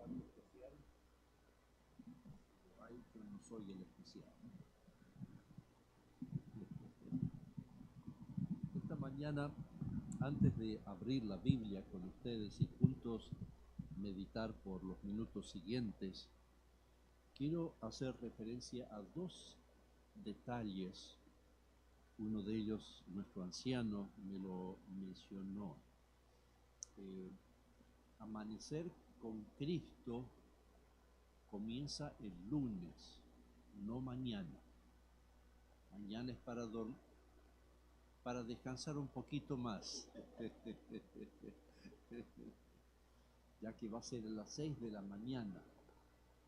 algo especial. Ay, yo no soy el especial. Esta mañana, antes de abrir la Biblia con ustedes y juntos meditar por los minutos siguientes, quiero hacer referencia a dos detalles. Uno de ellos, nuestro anciano, me lo mencionó. Amanecer con Cristo comienza el lunes, no mañana. Mañana es para descansar un poquito más, ya que va a ser a las 6 de la mañana.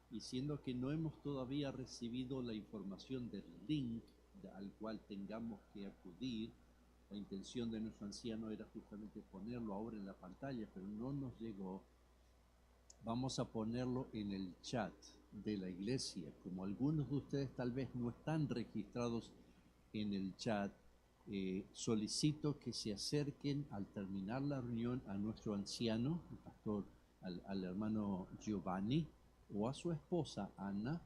Y siendo que no hemos todavía recibido la información del link al cual tengamos que acudir, la intención de nuestro anciano era justamente ponerlo ahora en la pantalla, pero no nos llegó. Vamos a ponerlo en el chat de la iglesia. Como algunos de ustedes tal vez no están registrados en el chat, solicito que se acerquen al terminar la reunión a nuestro anciano, el pastor, al hermano Giovanni, o a su esposa Ana,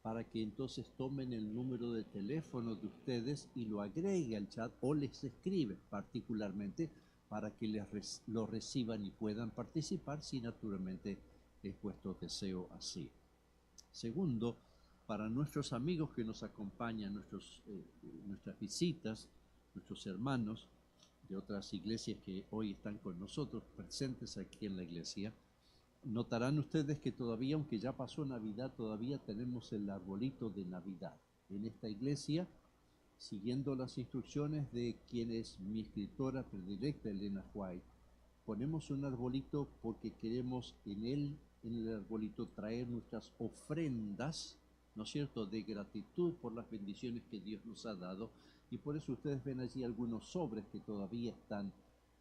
para que entonces tomen el número de teléfono de ustedes y lo agregue al chat o les escribe particularmente para que lo reciban y puedan participar si naturalmente es vuestro deseo así. Segundo, para nuestros amigos que nos acompañan, nuestras visitas, nuestros hermanos de otras iglesias que hoy están con nosotros, presentes aquí en la iglesia, notarán ustedes que todavía, aunque ya pasó Navidad, todavía tenemos el arbolito de Navidad. En esta iglesia, siguiendo las instrucciones de quien es mi escritora predilecta, Elena White, ponemos un arbolito porque queremos en el arbolito, traer nuestras ofrendas, ¿no es cierto?, de gratitud por las bendiciones que Dios nos ha dado, y por eso ustedes ven allí algunos sobres que todavía están.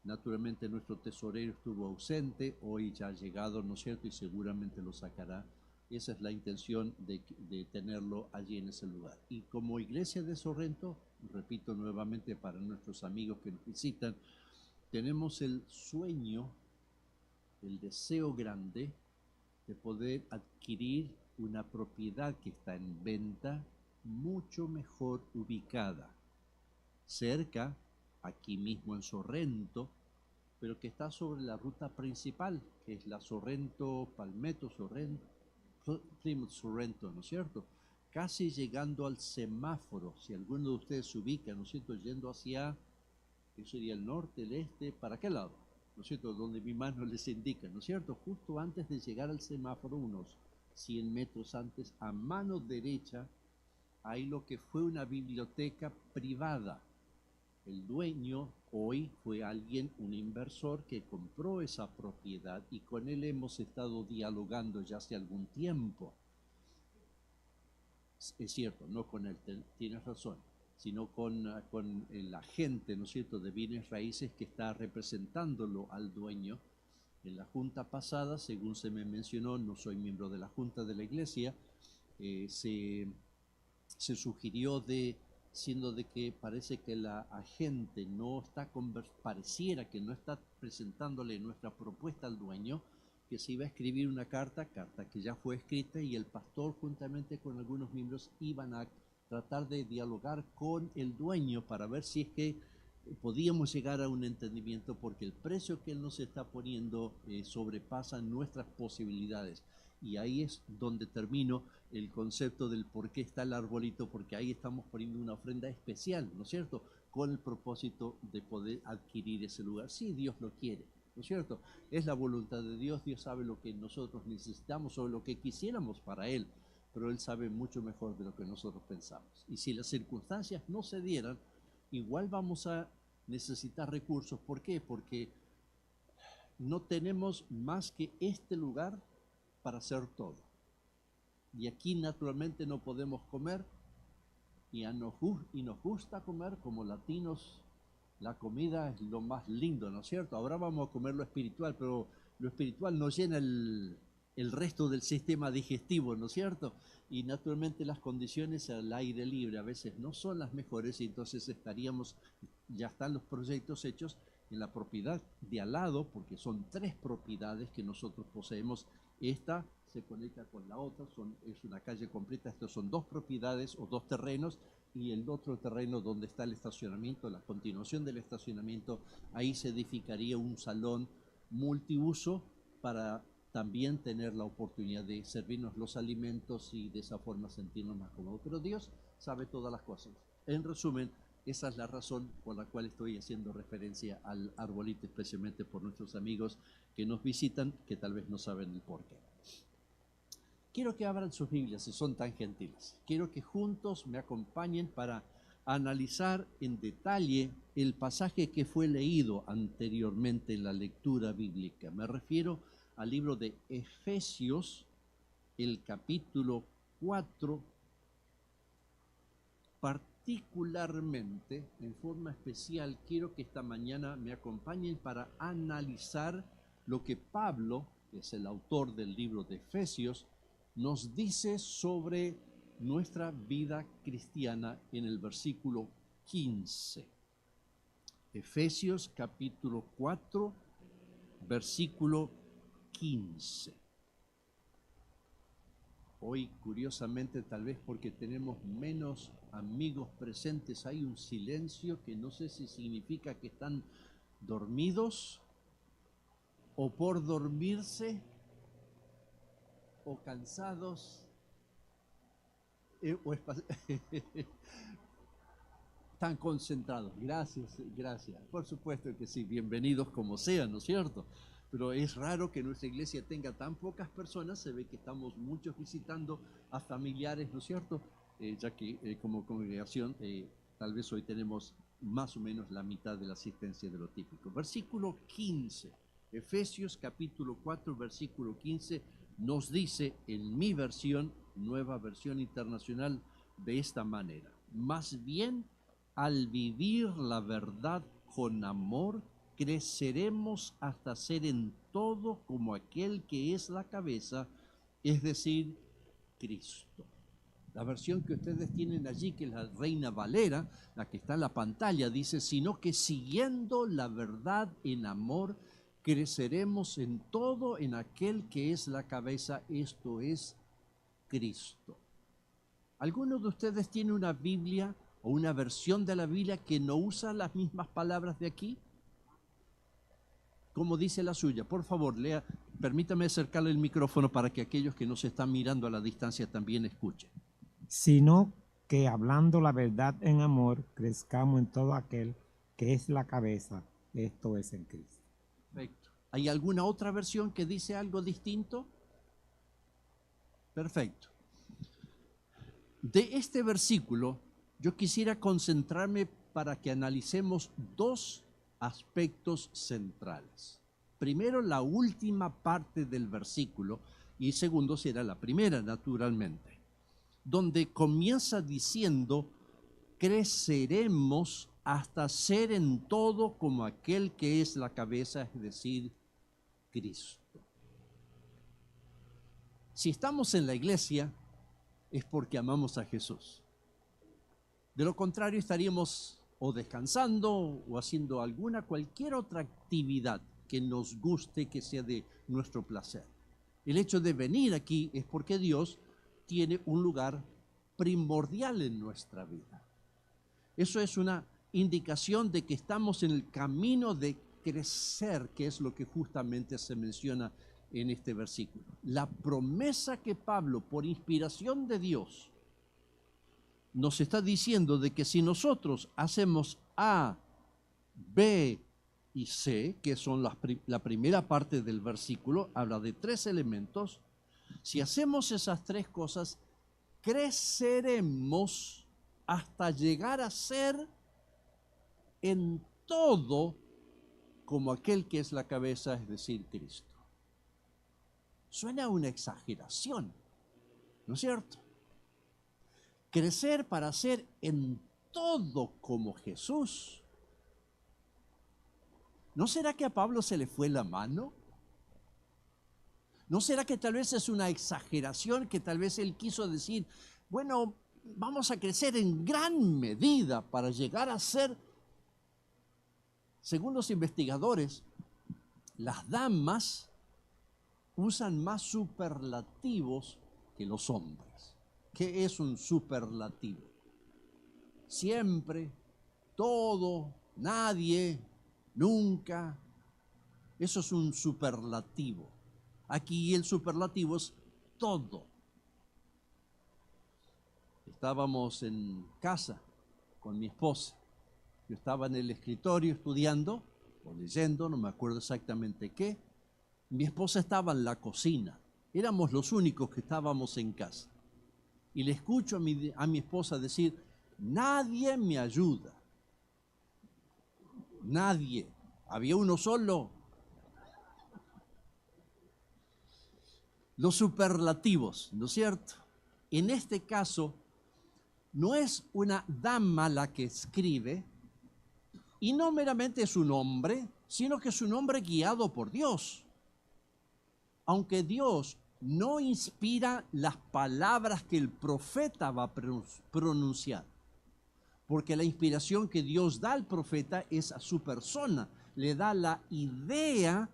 Naturalmente nuestro tesorero estuvo ausente, hoy ya ha llegado, ¿no es cierto?, y seguramente lo sacará. Esa es la intención de tenerlo allí en ese lugar. Y como iglesia de Sorrento, repito nuevamente para nuestros amigos que nos visitan, tenemos el sueño, el deseo grande de poder adquirir una propiedad que está en venta mucho mejor ubicada, cerca, aquí mismo en Sorrento, pero que está sobre la ruta principal, que es la Sorrento-Palmetto, Plymouth Sorrento, ¿no es cierto? Casi llegando al semáforo, si alguno de ustedes se ubica, ¿no es cierto?, yendo hacia, eso sería el norte, el este, ¿para qué lado? ¿No es cierto?, donde mi mano les indica, ¿no es cierto?, justo antes de llegar al semáforo, unos 100 metros antes, a mano derecha, hay lo que fue una biblioteca privada. El dueño hoy fue alguien, un inversor que compró esa propiedad y con él hemos estado dialogando ya hace algún tiempo. Es cierto, no con él, tienes razón, sino con el agente, ¿no es cierto?, de bienes raíces que está representándolo al dueño. En la junta pasada, según se me mencionó, no soy miembro de la junta de la iglesia, se sugirió siendo de que parece que la agente no está, pareciera que no está presentándole nuestra propuesta al dueño, que se iba a escribir una carta que ya fue escrita, y el pastor juntamente con algunos miembros iban a tratar de dialogar con el dueño para ver si es que podíamos llegar a un entendimiento, porque el precio que él nos está poniendo sobrepasa nuestras posibilidades. Y ahí es donde termino el concepto del por qué está el arbolito, porque ahí estamos poniendo una ofrenda especial, ¿no es cierto?, con el propósito de poder adquirir ese lugar, si Dios lo quiere, ¿no es cierto? Es la voluntad de Dios, Dios sabe lo que nosotros necesitamos o lo que quisiéramos para Él, pero Él sabe mucho mejor de lo que nosotros pensamos. Y si las circunstancias no se dieran, igual vamos a necesitar recursos. ¿Por qué? Porque no tenemos más que este lugar para hacer todo. Y aquí naturalmente no podemos comer, y nos gusta comer como latinos. La comida es lo más lindo, ¿no es cierto? Ahora vamos a comer lo espiritual, pero lo espiritual nos llena el resto del sistema digestivo, ¿no es cierto? Y naturalmente las condiciones al aire libre a veces no son las mejores, y entonces ya están los proyectos hechos en la propiedad de al lado, porque son 3 propiedades que nosotros poseemos esta se conecta con la otra, es una calle completa, estos son dos propiedades o dos terrenos, y el otro terreno donde está el estacionamiento, la continuación del estacionamiento, ahí se edificaría un salón multiuso para también tener la oportunidad de servirnos los alimentos y de esa forma sentirnos más cómodos. Pero Dios sabe todas las cosas. En resumen, esa es la razón por la cual estoy haciendo referencia al arbolito, especialmente por nuestros amigos que nos visitan, que tal vez no saben el porqué. Quiero que abran sus Biblias si son tan gentiles. Quiero que juntos me acompañen para analizar en detalle el pasaje que fue leído anteriormente en la lectura bíblica. Me refiero al libro de Efesios, el capítulo 4, particularmente, en forma especial, quiero que esta mañana me acompañen para analizar lo que Pablo, que es el autor del libro de Efesios, nos dice sobre nuestra vida cristiana en el versículo 15. Efesios capítulo 4, versículo 15. Hoy, curiosamente, tal vez porque tenemos menos amigos presentes, hay un silencio que no sé si significa que están dormidos o por dormirse o cansados tan concentrados. Gracias. Por supuesto que sí, bienvenidos como sean, ¿no es cierto? Pero es raro que nuestra iglesia tenga tan pocas personas, se ve que estamos muchos visitando a familiares, ¿no es cierto? Ya que como congregación tal vez hoy tenemos más o menos la mitad de la asistencia de lo típico. Versículo 15, Efesios capítulo 4, versículo 15, nos dice en mi versión, nueva versión internacional, de esta manera: más bien, al vivir la verdad con amor, creceremos hasta ser en todo como aquel que es la cabeza, es decir, Cristo. La versión que ustedes tienen allí, que es la Reina Valera, la que está en la pantalla, dice: sino que siguiendo la verdad en amor, creceremos en todo en aquel que es la cabeza, esto es Cristo. ¿Alguno de ustedes tiene una Biblia o una versión de la Biblia que no usa las mismas palabras de aquí? Como dice la suya, por favor, lea, permítame acercarle el micrófono para que aquellos que nos están mirando a la distancia también escuchen. Sino que hablando la verdad en amor, crezcamos en todo aquel que es la cabeza, esto es en Cristo. Perfecto. ¿Hay alguna otra versión que dice algo distinto? Perfecto. De este versículo, yo quisiera concentrarme para que analicemos dos aspectos centrales. Primero, la última parte del versículo, y segundo será la primera, naturalmente, donde comienza diciendo: creceremos hasta ser en todo como aquel que es la cabeza, es decir, Cristo. Si estamos en la iglesia, es porque amamos a Jesús. De lo contrario, estaríamos o descansando o haciendo cualquier otra actividad que nos guste, que sea de nuestro placer. El hecho de venir aquí es porque Dios tiene un lugar primordial en nuestra vida. Eso es una indicación de que estamos en el camino de crecer, que es lo que justamente se menciona en este versículo. La promesa que Pablo, por inspiración de Dios, nos está diciendo de que si nosotros hacemos A, B y C, que son la primera parte del versículo, habla de tres elementos. Si hacemos esas tres cosas, creceremos hasta llegar a ser en todo como aquel que es la cabeza, es decir, Cristo. Suena a una exageración, ¿no es cierto? Crecer para ser en todo como Jesús. ¿No será que a Pablo se le fue la mano? ¿No será que tal vez es una exageración, que tal vez él quiso decir: bueno, vamos a crecer en gran medida para llegar a ser? Según los investigadores, las damas usan más superlativos que los hombres. ¿Qué es un superlativo? Siempre, todo, nadie, nunca. Eso es un superlativo. Aquí el superlativo es todo. Estábamos en casa con mi esposa. Yo estaba en el escritorio estudiando o leyendo, no me acuerdo exactamente qué. Mi esposa estaba en la cocina. Éramos los únicos que estábamos en casa. Y le escucho a mi esposa decir, nadie me ayuda. Nadie. Había uno solo. Los superlativos, ¿no es cierto? En este caso, no es una dama la que escribe, y no meramente es un hombre, sino que es un hombre guiado por Dios. Aunque Dios no inspira las palabras que el profeta va a pronunciar, porque la inspiración que Dios da al profeta es a su persona, le da la idea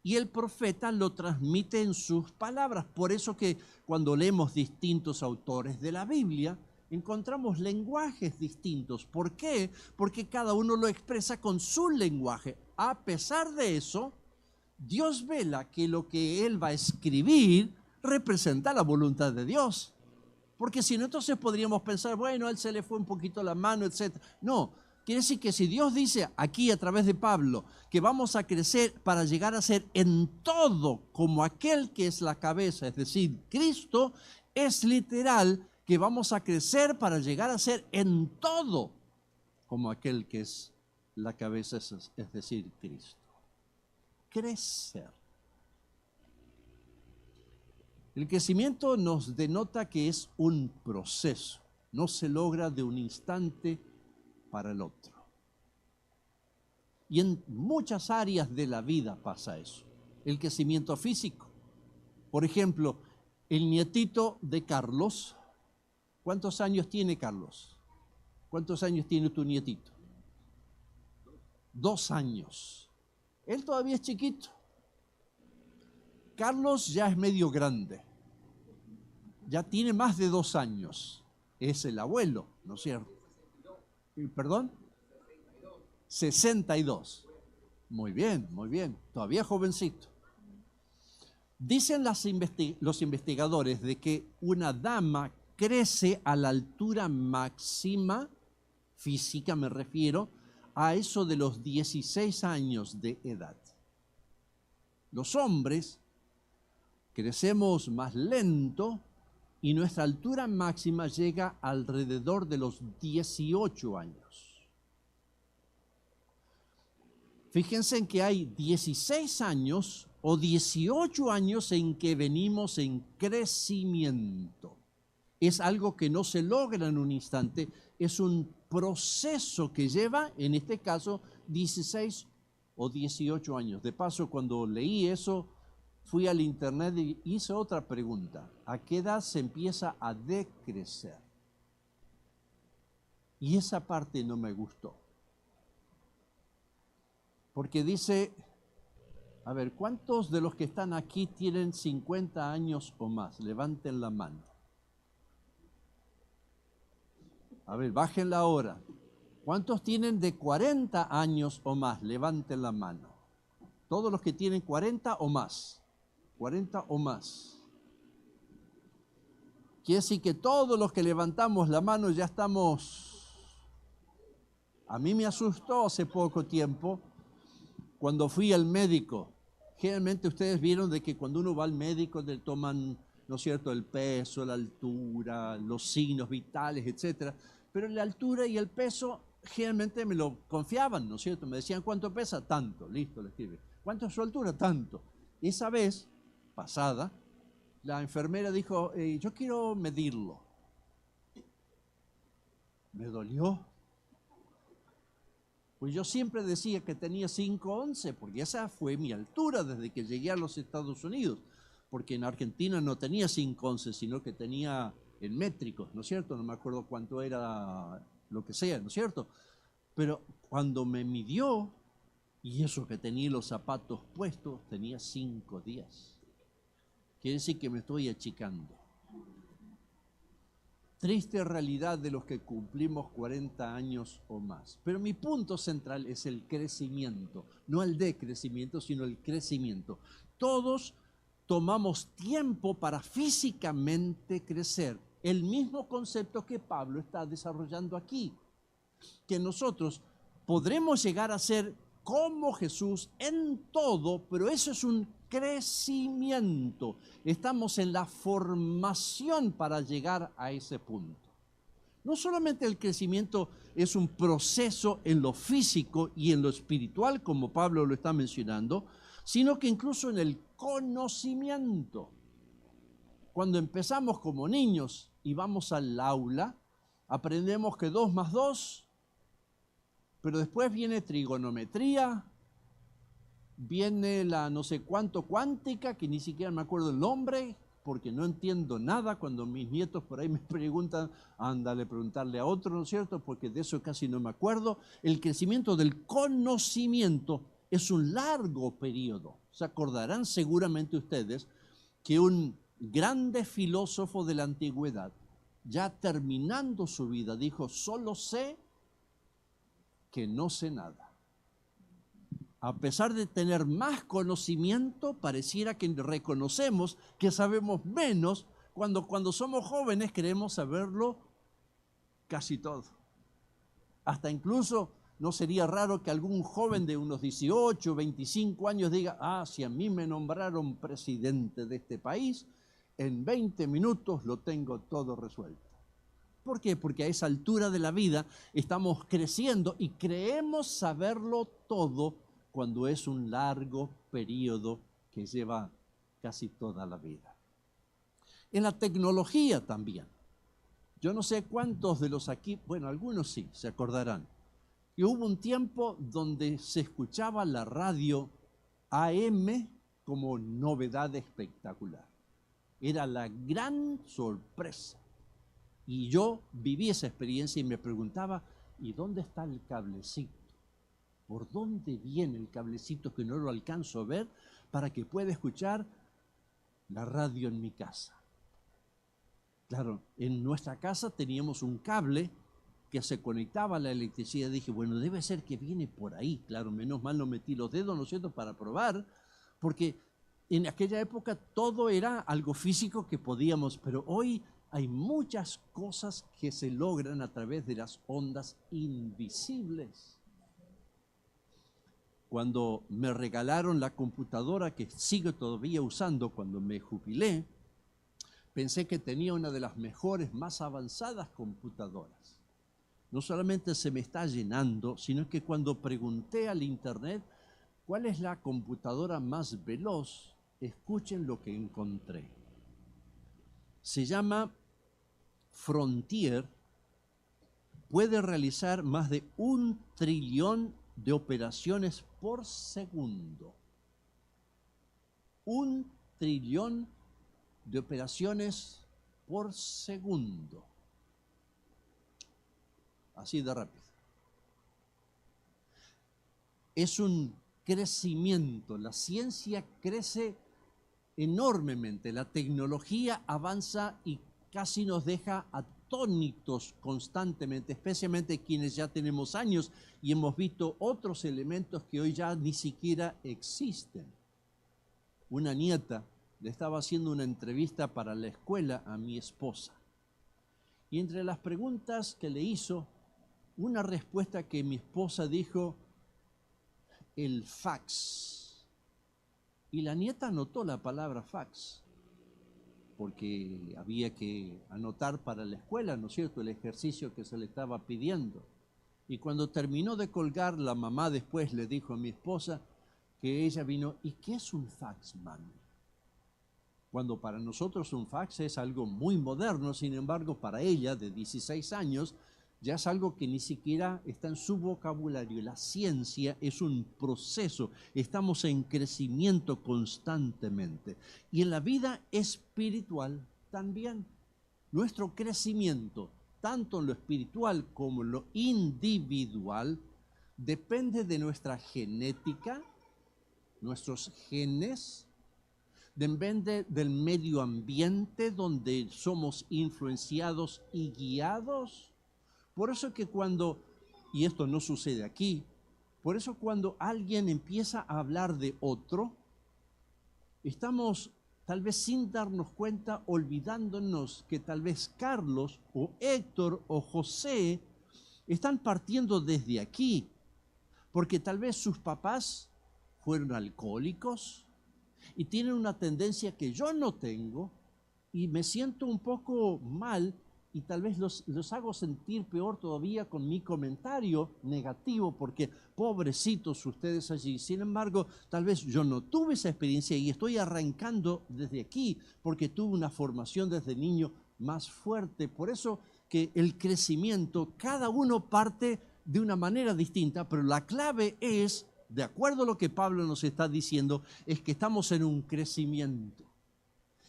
y el profeta lo transmite en sus palabras. Por eso que cuando leemos distintos autores de la Biblia, encontramos lenguajes distintos. ¿Por qué? Porque cada uno lo expresa con su lenguaje. A pesar de eso, Dios vela que lo que Él va a escribir representa la voluntad de Dios. Porque si no, entonces podríamos pensar, bueno, a Él se le fue un poquito la mano, etc. No, quiere decir que si Dios dice aquí a través de Pablo que vamos a crecer para llegar a ser en todo como aquel que es la cabeza, es decir, Cristo, es literal que vamos a crecer para llegar a ser en todo como aquel que es la cabeza, es decir, Cristo. Crecer. El crecimiento nos denota que es un proceso, no se logra de un instante para el otro. Y en muchas áreas de la vida pasa eso. El crecimiento físico. Por ejemplo, el nietito de Carlos. ¿Cuántos años tiene Carlos? ¿Cuántos años tiene tu nietito? 2 años. Él todavía es chiquito. Carlos ya es medio grande. Ya tiene más de 2 años. Es el abuelo, ¿no es cierto? ¿Perdón? 62. Muy bien, muy bien. Todavía jovencito. Dicen los investigadores de que una dama crece a la altura máxima, física me refiero, a eso de los 16 años de edad. Los hombres crecemos más lento y nuestra altura máxima llega alrededor de los 18 años. Fíjense en que hay 16 años o 18 años en que venimos en crecimiento. Es algo que no se logra en un instante, es un proceso que lleva, en este caso, 16 o 18 años. De paso, cuando leí eso, fui al internet y hice otra pregunta. ¿A qué edad se empieza a decrecer? Y esa parte no me gustó. Porque dice, a ver, ¿cuántos de los que están aquí tienen 50 años o más? Levanten la mano. A ver, bájenla ahora. ¿Cuántos tienen de 40 años o más? Levanten la mano. Todos los que tienen 40 o más. 40 o más. Quiere decir que todos los que levantamos la mano ya estamos... A mí me asustó hace poco tiempo cuando fui al médico. Generalmente ustedes vieron de que cuando uno va al médico le toman, ¿no es cierto?, el peso, la altura, los signos vitales, etcétera. Pero la altura y el peso generalmente me lo confiaban, ¿no es cierto? Me decían, ¿cuánto pesa? Tanto, listo, le escribe. ¿Cuánto es su altura? Tanto. Esa vez, pasada, la enfermera dijo, yo quiero medirlo. Me dolió. Pues yo siempre decía que tenía 5'11", porque esa fue mi altura desde que llegué a los Estados Unidos, porque en Argentina no tenía 5'11", sino que tenía en métricos, ¿no es cierto? No me acuerdo cuánto era lo que sea, ¿no es cierto? Pero cuando me midió, y eso que tenía los zapatos puestos, tenía 5'10". quiere decir que me estoy achicando. Triste realidad de los que cumplimos 40 años o más. Pero mi punto central es el crecimiento, no el decrecimiento, sino el crecimiento. Todos tomamos tiempo para físicamente crecer. El mismo concepto que Pablo está desarrollando aquí, que nosotros podremos llegar a ser como Jesús en todo, pero eso es un crecimiento. Estamos en la formación para llegar a ese punto. No solamente el crecimiento es un proceso en lo físico y en lo espiritual, como Pablo lo está mencionando, sino que incluso en el conocimiento. Cuando empezamos como niños y vamos al aula, aprendemos que 2 más 2, pero después viene trigonometría, viene la no sé cuánto cuántica, que ni siquiera me acuerdo el nombre, porque no entiendo nada. Cuando mis nietos por ahí me preguntan, ándale, preguntarle a otro, ¿no es cierto? Porque de eso casi no me acuerdo. El crecimiento del conocimiento es un largo periodo. Se acordarán seguramente ustedes que un grande filósofo de la antigüedad, ya terminando su vida, dijo: solo sé que no sé nada. A pesar de tener más conocimiento, pareciera que reconocemos que sabemos menos cuando somos jóvenes. Creemos saberlo casi todo. Hasta incluso no sería raro que algún joven de unos 18, 25 años diga: si a mí me nombraron presidente de este país, en 20 minutos lo tengo todo resuelto. ¿Por qué? Porque a esa altura de la vida estamos creciendo y creemos saberlo todo, cuando es un largo periodo que lleva casi toda la vida. En la tecnología también. Yo no sé cuántos de los aquí, bueno, algunos sí, se acordarán, que hubo un tiempo donde se escuchaba la radio AM como novedad espectacular. Era la gran sorpresa. Y yo viví esa experiencia y me preguntaba: ¿y dónde está el cablecito? ¿Por dónde viene el cablecito que no lo alcanzo a ver para que pueda escuchar la radio en mi casa? Claro, en nuestra casa teníamos un cable que se conectaba a la electricidad. Dije: bueno, debe ser que viene por ahí. Claro, menos mal no metí los dedos, ¿no es cierto?, para probar, porque en aquella época todo era algo físico que podíamos, pero hoy hay muchas cosas que se logran a través de las ondas invisibles. Cuando me regalaron la computadora que sigo todavía usando cuando me jubilé, pensé que tenía una de las mejores, más avanzadas computadoras. No solamente se me está llenando, sino que cuando pregunté al internet cuál es la computadora más veloz, escuchen lo que encontré. Se llama Frontier. Puede realizar más de 1 trillón de operaciones por segundo. 1 trillón de operaciones por segundo. Así de rápido. Es un crecimiento. La ciencia crece enormemente. La tecnología avanza y casi nos deja atónitos constantemente, especialmente quienes ya tenemos años y hemos visto otros elementos que hoy ya ni siquiera existen. Una nieta le estaba haciendo una entrevista para la escuela a mi esposa, y entre las preguntas que le hizo, una respuesta que mi esposa dijo: el fax. Y la nieta anotó la palabra fax, porque había que anotar para la escuela, ¿no es cierto?, el ejercicio que se le estaba pidiendo. Y cuando terminó de colgar, la mamá después le dijo a mi esposa que ella vino: ¿y qué es un fax, mami? Cuando para nosotros un fax es algo muy moderno, sin embargo, para ella, de 16 años, ya es algo que ni siquiera está en su vocabulario. La ciencia es un proceso, estamos en crecimiento constantemente. Y en la vida espiritual también. Nuestro crecimiento, tanto en lo espiritual como en lo individual, depende de nuestra genética, nuestros genes, depende del medio ambiente donde somos influenciados y guiados. Por eso que cuando, y esto no sucede aquí, por eso cuando alguien empieza a hablar de otro, estamos tal vez sin darnos cuenta, olvidándonos que tal vez Carlos o Héctor o José están partiendo desde aquí, porque tal vez sus papás fueron alcohólicos y tienen una tendencia que yo no tengo y me siento un poco mal y tal vez los hago sentir peor todavía con mi comentario negativo porque pobrecitos ustedes allí. Sin embargo, tal vez yo no tuve esa experiencia y estoy arrancando desde aquí porque tuve una formación desde niño más fuerte. Por eso que el crecimiento, cada uno parte de una manera distinta, pero la clave es, de acuerdo a lo que Pablo nos está diciendo, es que estamos en un crecimiento.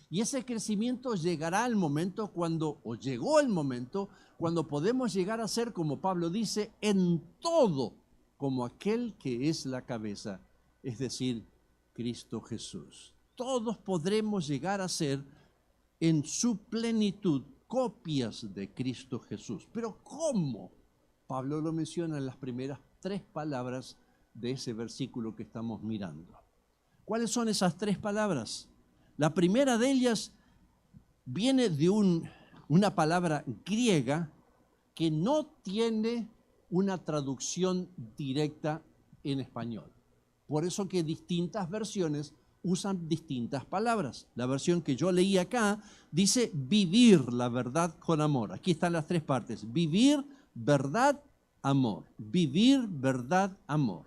Y ese crecimiento llegará al momento cuando, o llegó el momento, cuando podemos llegar a ser, como Pablo dice, en todo, como aquel que es la cabeza, es decir, Cristo Jesús. Todos podremos llegar a ser en su plenitud copias de Cristo Jesús. Pero ¿cómo? Pablo lo menciona en las primeras 3 palabras de ese versículo que estamos mirando. ¿Cuáles son esas 3 palabras? La primera de ellas viene de una palabra griega que no tiene una traducción directa en español. Por eso que distintas versiones usan distintas palabras. La versión que yo leí acá dice vivir la verdad con amor. Aquí están las 3 partes. Vivir, verdad, amor. Vivir, verdad, amor.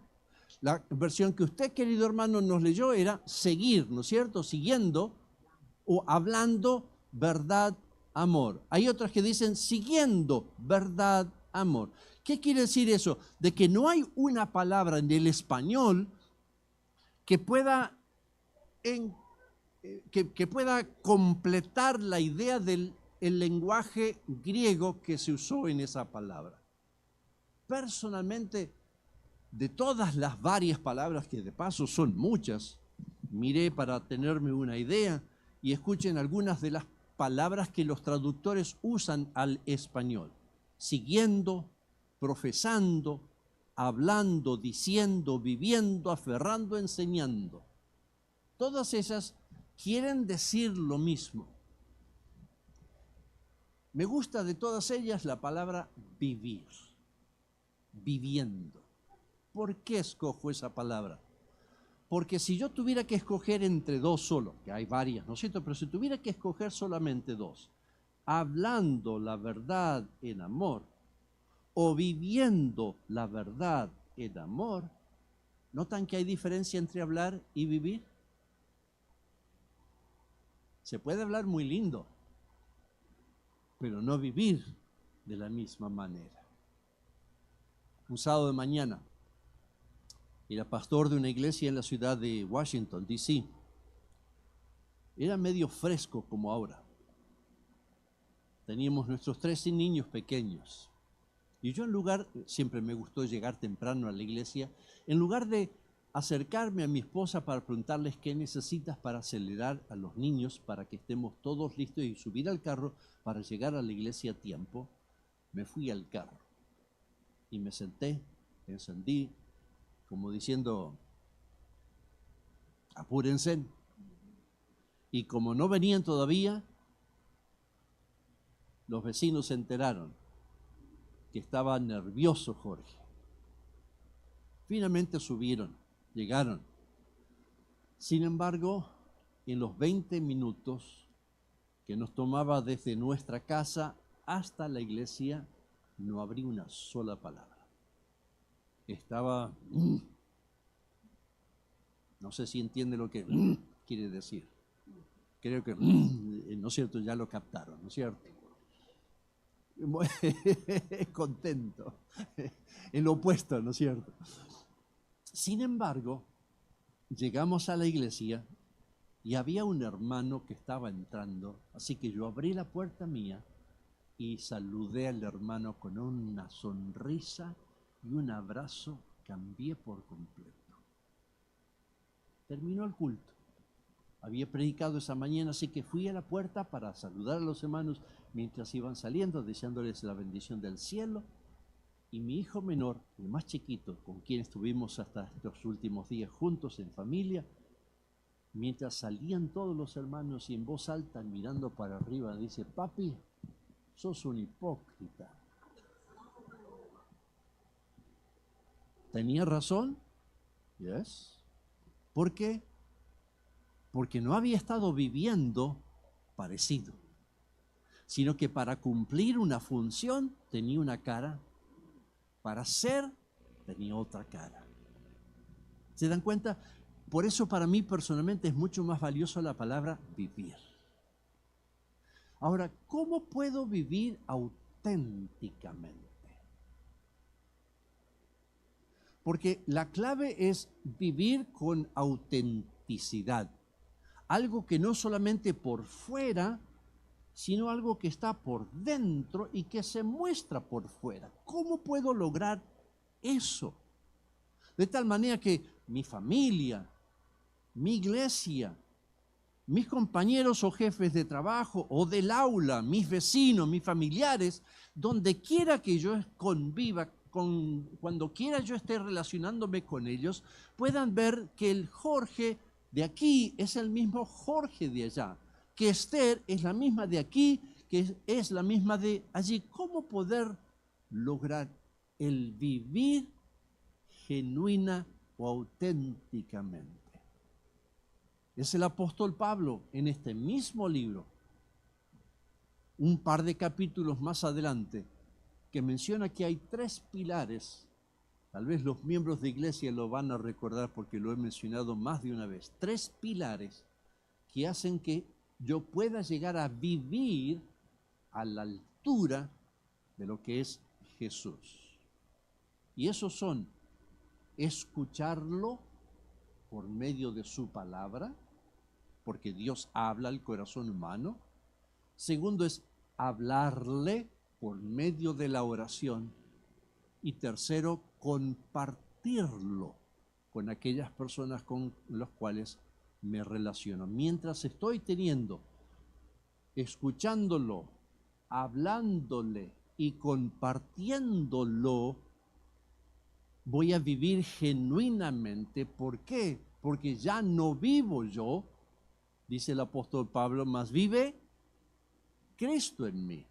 La versión que usted, querido hermano, nos leyó era seguir, ¿no es cierto? Siguiendo o hablando verdad, amor. Hay otras que dicen siguiendo verdad, amor. ¿Qué quiere decir eso? De que no hay una palabra en el español que pueda, que pueda completar la idea del lenguaje griego que se usó en esa palabra. Personalmente, de todas las varias palabras, que de paso son muchas, miré para tenerme una idea y escuchen algunas de las palabras que los traductores usan al español. Siguiendo, profesando, hablando, diciendo, viviendo, aferrando, enseñando. Todas esas quieren decir lo mismo. Me gusta de todas ellas la palabra vivir, viviendo. ¿Por qué escojo esa palabra? Porque si yo tuviera que escoger entre 2 solo, que hay varias, ¿no es cierto? Pero si tuviera que escoger solamente 2, hablando la verdad en amor o viviendo la verdad en amor, ¿notan que hay diferencia entre hablar y vivir? Se puede hablar muy lindo, pero no vivir de la misma manera. Un sábado de mañana, era pastor de una iglesia en la ciudad de Washington, D.C. Era medio fresco como ahora. Teníamos nuestros 13 niños pequeños. Y yo siempre me gustó llegar temprano a la iglesia, en lugar de acercarme a mi esposa para preguntarles qué necesitas para acelerar a los niños, para que estemos todos listos y subir al carro para llegar a la iglesia a tiempo, me fui al carro y me senté, encendí, como diciendo, apúrense. Y como no venían todavía, los vecinos se enteraron que estaba nervioso Jorge. Finalmente subieron, llegaron. Sin embargo, en los 20 minutos que nos tomaba desde nuestra casa hasta la iglesia, no abrí una sola palabra. Estaba, no sé si entiende lo que quiere decir. Creo que, ¿no es cierto? Ya lo captaron, ¿no es cierto? Contento, el opuesto, ¿no es cierto? Sin embargo, llegamos a la iglesia y había un hermano que estaba entrando, así que yo abrí la puerta mía y saludé al hermano con una sonrisa y un abrazo. Cambié por completo. Terminó el culto. Había predicado esa mañana, así que fui a la puerta para saludar a los hermanos mientras iban saliendo, deseándoles la bendición del cielo. Y mi hijo menor, el más chiquito, con quien estuvimos hasta estos últimos días juntos en familia, mientras salían todos los hermanos y en voz alta mirando para arriba, dice: papi, sos un hipócrita. ¿Tenía razón? Yes. ¿Por qué? Porque no había estado viviendo parecido, sino que para cumplir una función tenía una cara, para ser tenía otra cara. ¿Se dan cuenta? Por eso para mí personalmente es mucho más valiosa la palabra vivir. Ahora, ¿cómo puedo vivir auténticamente? Porque la clave es vivir con autenticidad. Algo que no solamente por fuera, sino algo que está por dentro y que se muestra por fuera. ¿Cómo puedo lograr eso? De tal manera que mi familia, mi iglesia, mis compañeros o jefes de trabajo o del aula, mis vecinos, mis familiares, donde quiera que yo conviva, cuando quiera yo esté relacionándome con ellos, puedan ver que el Jorge de aquí es el mismo Jorge de allá, que Esther es la misma de aquí, que es la misma de allí. ¿Cómo poder lograr el vivir genuina o auténticamente? Es el apóstol Pablo en este mismo libro, un par de capítulos más adelante, que menciona que hay 3 pilares. Tal vez los miembros de iglesia lo van a recordar porque lo he mencionado más de una vez. 3 pilares que hacen que yo pueda llegar a vivir a la altura de lo que es Jesús. Y esos son: escucharlo por medio de su palabra, porque Dios habla al corazón humano. Segundo es hablarle por medio de la oración. Y tercero, compartirlo con aquellas personas con las cuales me relaciono. Mientras estoy escuchándolo, hablándole y compartiéndolo, voy a vivir genuinamente. ¿Por qué? Porque ya no vivo yo, dice el apóstol Pablo, mas vive Cristo en mí.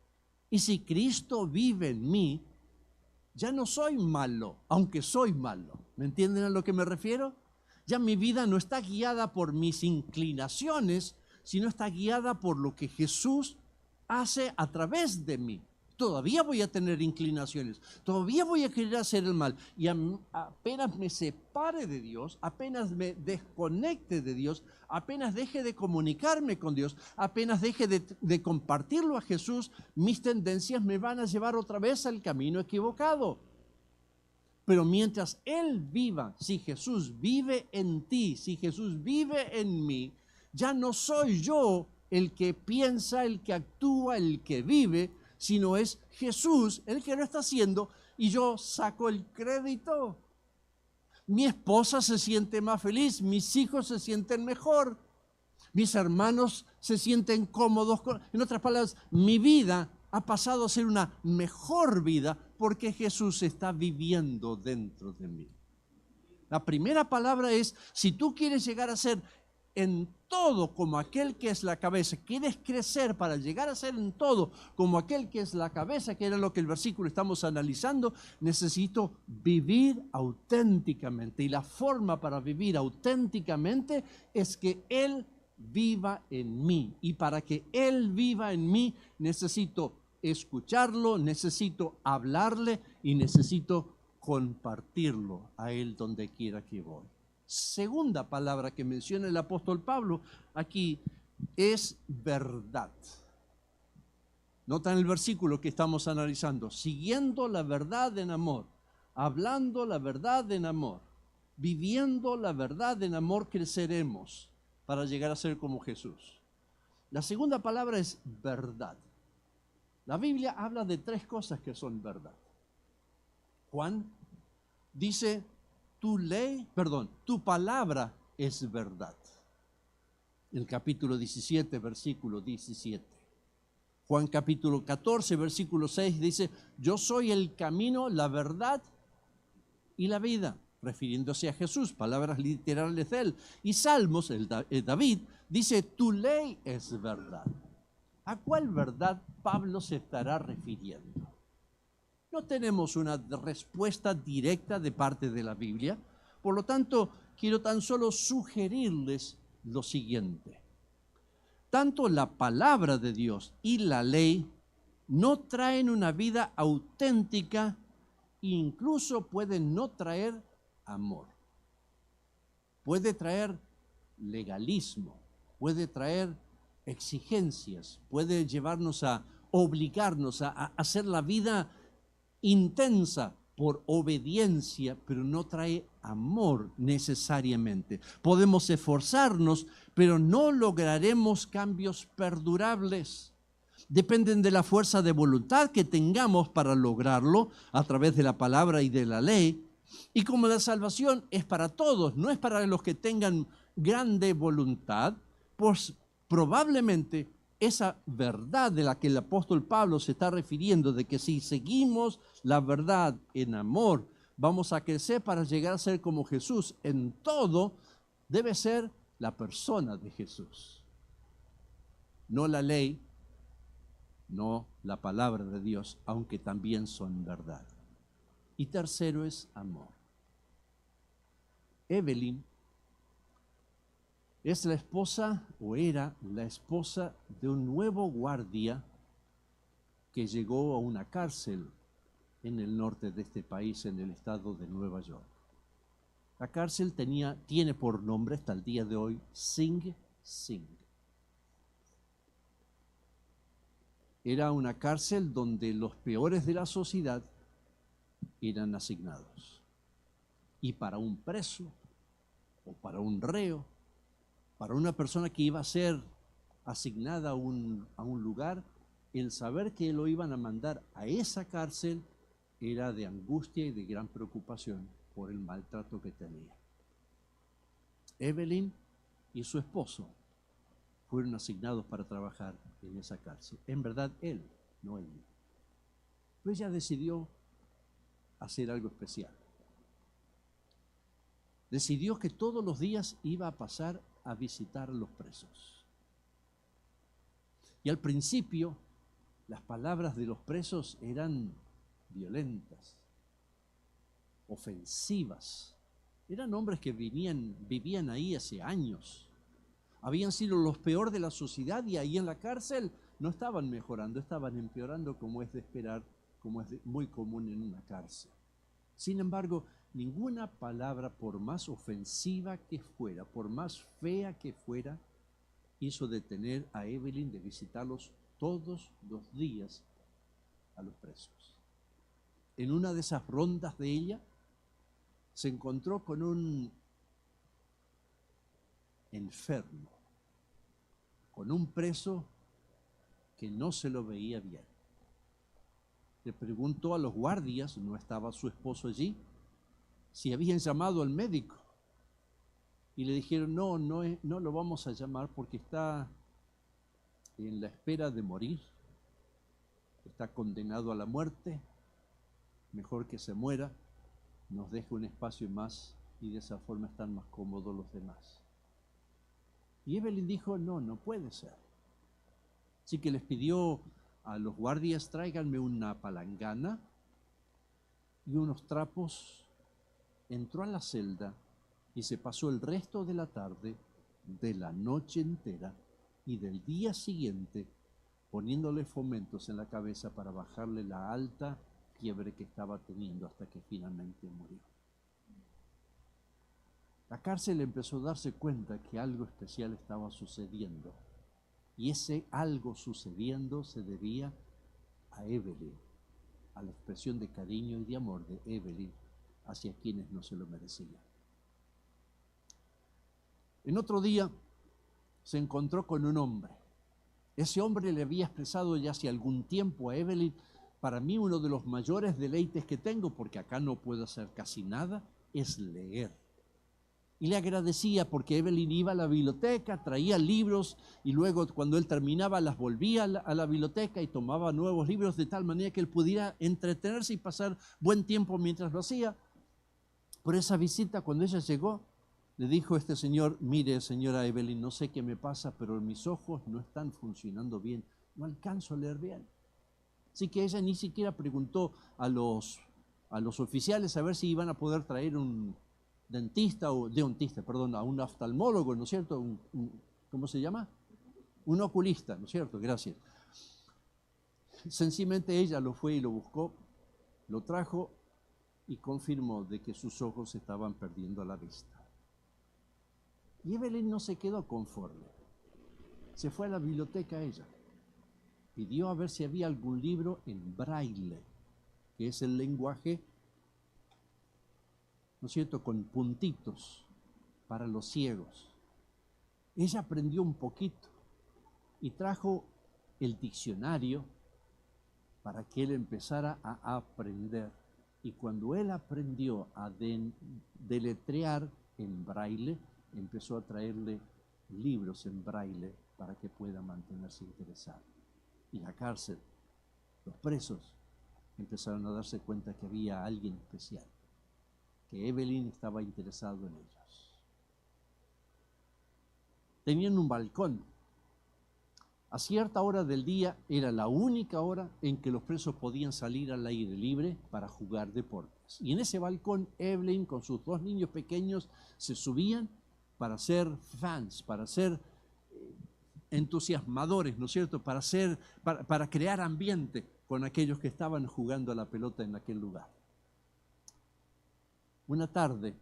Y si Cristo vive en mí, ya no soy malo, aunque soy malo. ¿Me entienden a lo que me refiero? Ya mi vida no está guiada por mis inclinaciones, sino está guiada por lo que Jesús hace a través de mí. Todavía voy a tener inclinaciones, todavía voy a querer hacer el mal. Y apenas me separe de Dios, apenas me desconecte de Dios, apenas deje de comunicarme con Dios, apenas deje de compartirlo a Jesús, mis tendencias me van a llevar otra vez al camino equivocado. Pero mientras Él viva, si Jesús vive en ti, si Jesús vive en mí, ya no soy yo el que piensa, el que actúa, el que vive, sino es Jesús el que lo está haciendo y yo saco el crédito. Mi esposa se siente más feliz, mis hijos se sienten mejor, mis hermanos se sienten cómodos. En otras palabras, mi vida ha pasado a ser una mejor vida porque Jesús está viviendo dentro de mí. La primera palabra es: si tú quieres llegar a ser en todo como aquel que es la cabeza, quieres crecer para llegar a ser en todo como aquel que es la cabeza, que era lo que el versículo estamos analizando, necesito vivir auténticamente. Y la forma para vivir auténticamente es que Él viva en mí. Y para que Él viva en mí, necesito escucharlo, necesito hablarle y necesito compartirlo a Él donde quiera que voy. Segunda palabra que menciona el apóstol Pablo aquí es verdad. Notan el versículo que estamos analizando: siguiendo la verdad en amor, hablando la verdad en amor, viviendo la verdad en amor, creceremos para llegar a ser como Jesús. La segunda palabra es verdad. La Biblia habla de 3 cosas que son verdad. Juan dice: tu palabra es verdad. el capítulo 17, versículo 17. Juan capítulo 14, versículo 6 dice, yo soy el camino, la verdad y la vida, refiriéndose a Jesús, palabras literales de él. Y Salmos, David, dice, tu ley es verdad. ¿A cuál verdad Pablo se estará refiriendo? No tenemos una respuesta directa de parte de la Biblia, por lo tanto, quiero tan solo sugerirles lo siguiente. Tanto la palabra de Dios y la ley no traen una vida auténtica e incluso pueden no traer amor. Puede traer legalismo, puede traer exigencias, puede llevarnos a obligarnos a hacer la vida intensa por obediencia, pero no trae amor necesariamente. Podemos esforzarnos, pero no lograremos cambios perdurables. Dependen de la fuerza de voluntad que tengamos para lograrlo a través de la palabra y de la ley. Y como la salvación es para todos, no es para los que tengan grande voluntad, pues probablemente esa verdad de la que el apóstol Pablo se está refiriendo, de que si seguimos la verdad en amor, vamos a crecer para llegar a ser como Jesús en todo, debe ser la persona de Jesús. No la ley, no la palabra de Dios, aunque también son verdad. Y tercero es amor. Evelyn es la esposa, o era la esposa de un nuevo guardia que llegó a una cárcel en el norte de este país, en el estado de Nueva York. La cárcel tiene por nombre hasta el día de hoy Sing Sing. Era una cárcel donde los peores de la sociedad eran asignados. Y para un preso o para un reo, para una persona que iba a ser asignada a un lugar, el saber que lo iban a mandar a esa cárcel era de angustia y de gran preocupación por el maltrato que tenía. Evelyn y su esposo fueron asignados para trabajar en esa cárcel. En verdad, él, no ella. Pero ella decidió hacer algo especial. Decidió que todos los días iba a pasar a visitar a los presos. Y al principio, las palabras de los presos eran violentas, ofensivas. Eran hombres que vivían ahí hace años. Habían sido los peores de la sociedad y ahí en la cárcel no estaban mejorando, estaban empeorando, como es de esperar, como es muy común en una cárcel. Sin embargo, ninguna palabra, por más ofensiva que fuera, por más fea que fuera, hizo detener a Evelyn de visitarlos todos los días a los presos. En una de esas rondas de ella, se encontró con un enfermo, con un preso que no se lo veía bien. Le preguntó a los guardias, no estaba su esposo allí, si habían llamado al médico. Y le dijeron, no lo vamos a llamar porque está en la espera de morir, está condenado a la muerte, mejor que se muera, nos deje un espacio más y de esa forma están más cómodos los demás. Y Evelyn dijo, no puede ser. Así que les pidió a los guardias, tráiganme una palangana y unos trapos. Entró a la celda y se pasó el resto de la tarde, de la noche entera y del día siguiente poniéndole fomentos en la cabeza para bajarle la alta fiebre que estaba teniendo hasta que finalmente murió. La cárcel empezó a darse cuenta que algo especial estaba sucediendo y ese algo sucediendo se debía a Evelyn, a la expresión de cariño y de amor de Evelyn hacia quienes no se lo merecían. En otro día se encontró con un hombre. Ese hombre le había expresado ya hace algún tiempo a Evelyn, para mí uno de los mayores deleites que tengo, porque acá no puedo hacer casi nada, es leer. Y le agradecía porque Evelyn iba a la biblioteca, traía libros y luego cuando él terminaba las volvía a la biblioteca y tomaba nuevos libros de tal manera que él pudiera entretenerse y pasar buen tiempo mientras lo hacía. Por esa visita, cuando ella llegó, le dijo este señor: mire, señora Evelyn, no sé qué me pasa, pero mis ojos no están funcionando bien, no alcanzo a leer bien. Así que ella ni siquiera preguntó a los oficiales a ver si iban a poder traer un dentista a un oftalmólogo, ¿no es cierto? ¿Cómo se llama? Un oculista, ¿no es cierto? Gracias. Sencillamente ella lo fue y lo buscó, lo trajo y confirmó de que sus ojos estaban perdiendo la vista. Y Evelyn no se quedó conforme. Se fue a la biblioteca ella. Pidió a ver si había algún libro en braille, que es el lenguaje, ¿no es cierto?, con puntitos para los ciegos. Ella aprendió un poquito y trajo el diccionario para que él empezara a aprender. Y cuando él aprendió a deletrear en braille, empezó a traerle libros en braille para que pueda mantenerse interesado. Y la cárcel, los presos, empezaron a darse cuenta que había alguien especial, que Evelyn estaba interesado en ellos. Tenían un balcón. A cierta hora del día era la única hora en que los presos podían salir al aire libre para jugar deportes. Y en ese balcón, Evelyn con sus 2 niños pequeños se subían para ser fans, para ser entusiasmadores, ¿no es cierto?, para crear ambiente con aquellos que estaban jugando a la pelota en aquel lugar. Una tarde,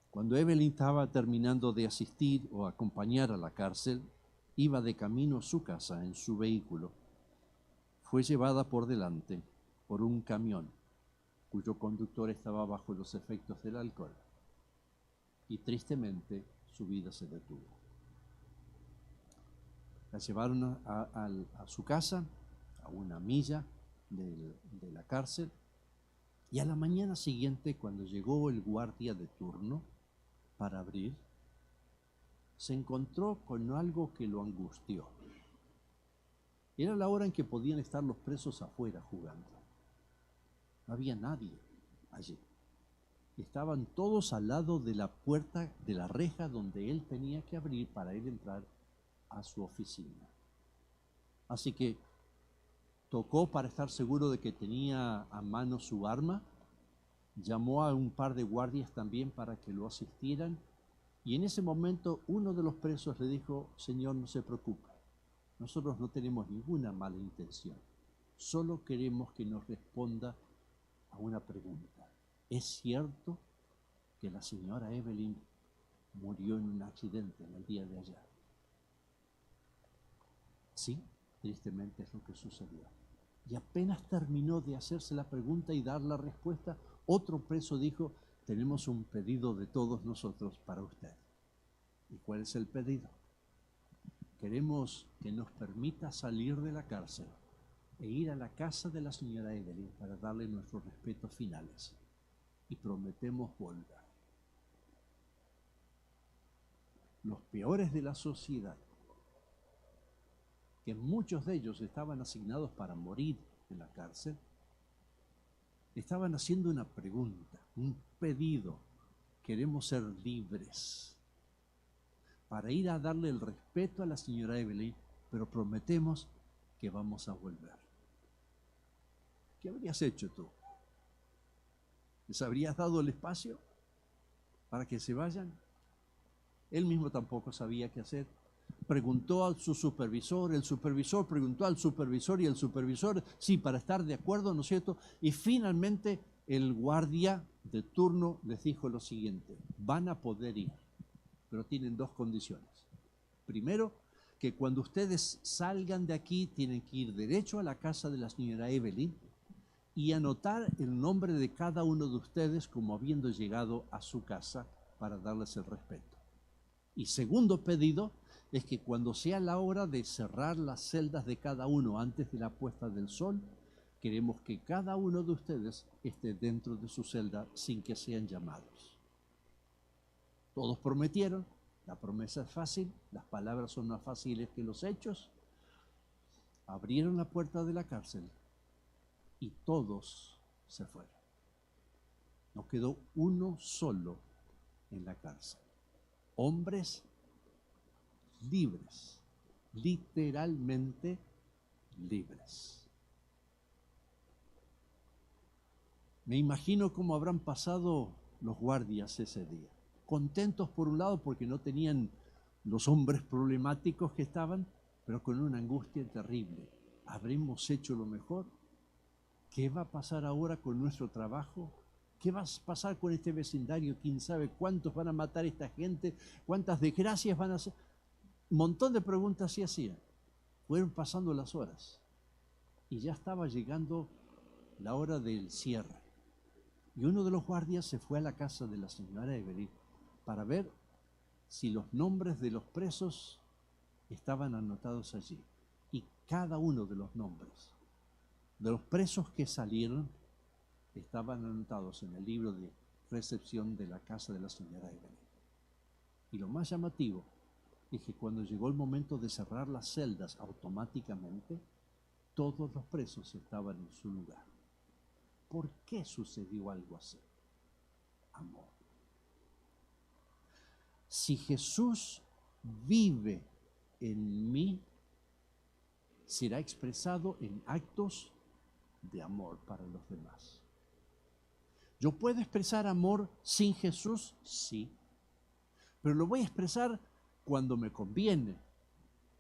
cuando Evelyn estaba terminando de asistir o acompañar a la cárcel, iba de camino a su casa en su vehículo. Fue llevada por delante por un camión cuyo conductor estaba bajo los efectos del alcohol y tristemente su vida se detuvo. La llevaron a su casa, a una milla de la cárcel, y a la mañana siguiente, cuando llegó el guardia de turno para abrir, se encontró con algo que lo angustió. Era la hora en que podían estar los presos afuera jugando. No había nadie allí. Estaban todos al lado de la puerta, de la reja donde él tenía que abrir para ir a entrar a su oficina. Así que tocó para estar seguro de que tenía a mano su arma, llamó a un par de guardias también para que lo asistieran, y en ese momento uno de los presos le dijo: señor, no se preocupe, nosotros no tenemos ninguna mala intención, solo queremos que nos responda a una pregunta. ¿Es cierto que la señora Evelyn murió en un accidente en el día de ayer? Sí, tristemente es lo que sucedió. Y apenas terminó de hacerse la pregunta y dar la respuesta, otro preso dijo: tenemos un pedido de todos nosotros para usted. ¿Y cuál es el pedido? Queremos que nos permita salir de la cárcel e ir a la casa de la señora Evelyn para darle nuestros respetos finales. Y prometemos volver. Los peores de la sociedad, que muchos de ellos estaban asignados para morir en la cárcel, estaban haciendo una pregunta, un pedido. Queremos ser libres para ir a darle el respeto a la señora Evelyn, pero prometemos que vamos a volver. ¿Qué habrías hecho tú? ¿Les habrías dado el espacio para que se vayan? Él mismo tampoco sabía qué hacer. Preguntó a su supervisor, el supervisor preguntó al supervisor y el supervisor, sí, para estar de acuerdo, ¿no es cierto? Y finalmente el guardia de turno les dijo lo siguiente: van a poder ir, pero tienen 2 condiciones. Primero, que cuando ustedes salgan de aquí tienen que ir derecho a la casa de la señora Evelyn y anotar el nombre de cada uno de ustedes como habiendo llegado a su casa para darles el respeto. Y segundo pedido es que cuando sea la hora de cerrar las celdas de cada uno antes de la puesta del sol, queremos que cada uno de ustedes esté dentro de su celda sin que sean llamados. Todos prometieron, la promesa es fácil, las palabras son más fáciles que los hechos. Abrieron la puerta de la cárcel y todos se fueron. No quedó uno solo en la cárcel. Hombres libres, literalmente libres. Me imagino cómo habrán pasado los guardias ese día. Contentos por un lado porque no tenían los hombres problemáticos que estaban, pero con una angustia terrible. ¿Habremos hecho lo mejor? ¿Qué va a pasar ahora con nuestro trabajo? ¿Qué va a pasar con este vecindario? ¿Quién sabe cuántos van a matar a esta gente? ¿Cuántas desgracias van a hacer? Un montón de preguntas se hacían. Fueron pasando las horas y ya estaba llegando la hora del cierre. Y uno de los guardias se fue a la casa de la señora Evelyn para ver si los nombres de los presos estaban anotados allí. Y cada uno de los nombres de los presos que salieron estaban anotados en el libro de recepción de la casa de la señora Evelyn. Y lo más llamativo es que cuando llegó el momento de cerrar las celdas automáticamente, todos los presos estaban en su lugar. ¿Por qué sucedió algo así? Amor. Si Jesús vive en mí, será expresado en actos de amor para los demás. ¿Yo puedo expresar amor sin Jesús? Sí. Pero lo voy a expresar cuando me conviene,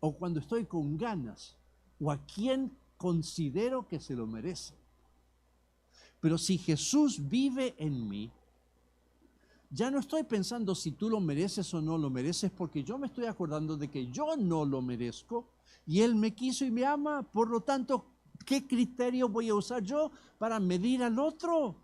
o cuando estoy con ganas, o a quien considero que se lo merece. Pero si Jesús vive en mí, ya no estoy pensando si tú lo mereces o no lo mereces, porque yo me estoy acordando de que yo no lo merezco y Él me quiso y me ama. Por lo tanto, ¿qué criterio voy a usar yo para medir al otro?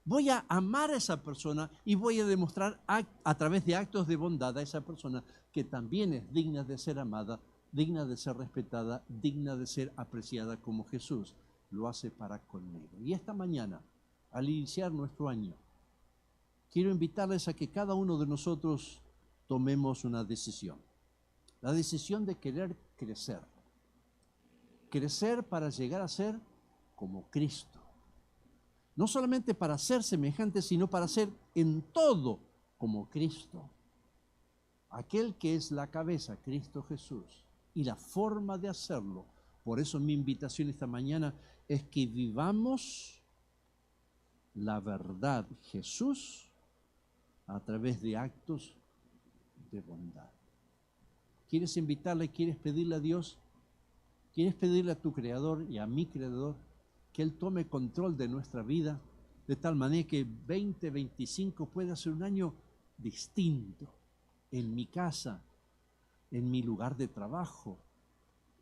Voy a amar a esa persona y voy a demostrar a través de actos de bondad a esa persona que también es digna de ser amada, digna de ser respetada, digna de ser apreciada como Jesús lo hace para conmigo. Y esta mañana, al iniciar nuestro año, quiero invitarles a que cada uno de nosotros tomemos una decisión. La decisión de querer crecer. Crecer para llegar a ser como Cristo. No solamente para ser semejante, sino para ser en todo como Cristo. Aquel que es la cabeza, Cristo Jesús. Y la forma de hacerlo, por eso mi invitación esta mañana es que vivamos la verdad Jesús a través de actos de bondad. ¿Quieres invitarle, quieres pedirle a Dios? ¿Quieres pedirle a tu Creador y a mi Creador que Él tome control de nuestra vida de tal manera que 2025 pueda ser un año distinto en mi casa, en mi lugar de trabajo,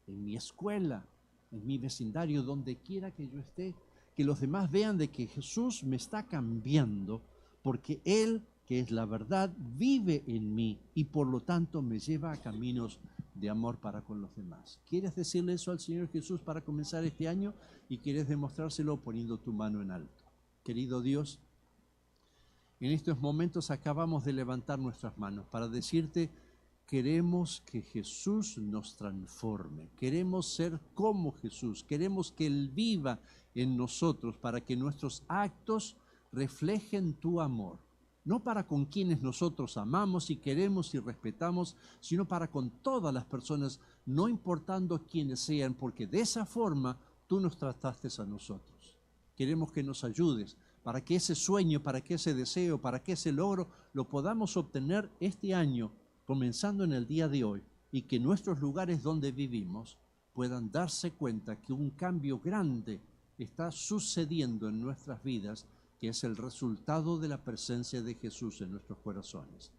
en mi escuela, en mi vecindario, donde quiera que yo esté, que los demás vean de que Jesús me está cambiando porque Él, que es la verdad, vive en mí y por lo tanto me lleva a caminos de amor para con los demás. ¿Quieres decirle eso al Señor Jesús para comenzar este año? Y quieres demostrárselo poniendo tu mano en alto. Querido Dios, en estos momentos acabamos de levantar nuestras manos para decirte: queremos que Jesús nos transforme, queremos ser como Jesús, queremos que Él viva en nosotros para que nuestros actos reflejen tu amor. No para con quienes nosotros amamos y queremos y respetamos, sino para con todas las personas, no importando quiénes sean, porque de esa forma tú nos trataste a nosotros. Queremos que nos ayudes para que ese sueño, para que ese deseo, para que ese logro lo podamos obtener este año, comenzando en el día de hoy, y que nuestros lugares donde vivimos puedan darse cuenta que un cambio grande está sucediendo en nuestras vidas, que es el resultado de la presencia de Jesús en nuestros corazones.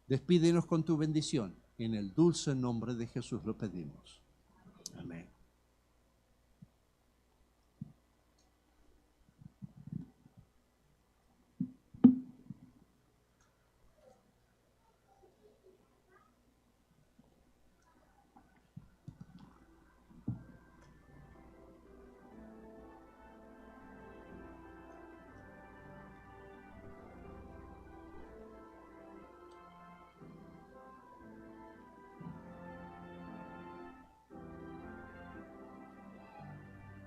Despídenos con tu bendición. En el dulce nombre de Jesús lo pedimos. Amén.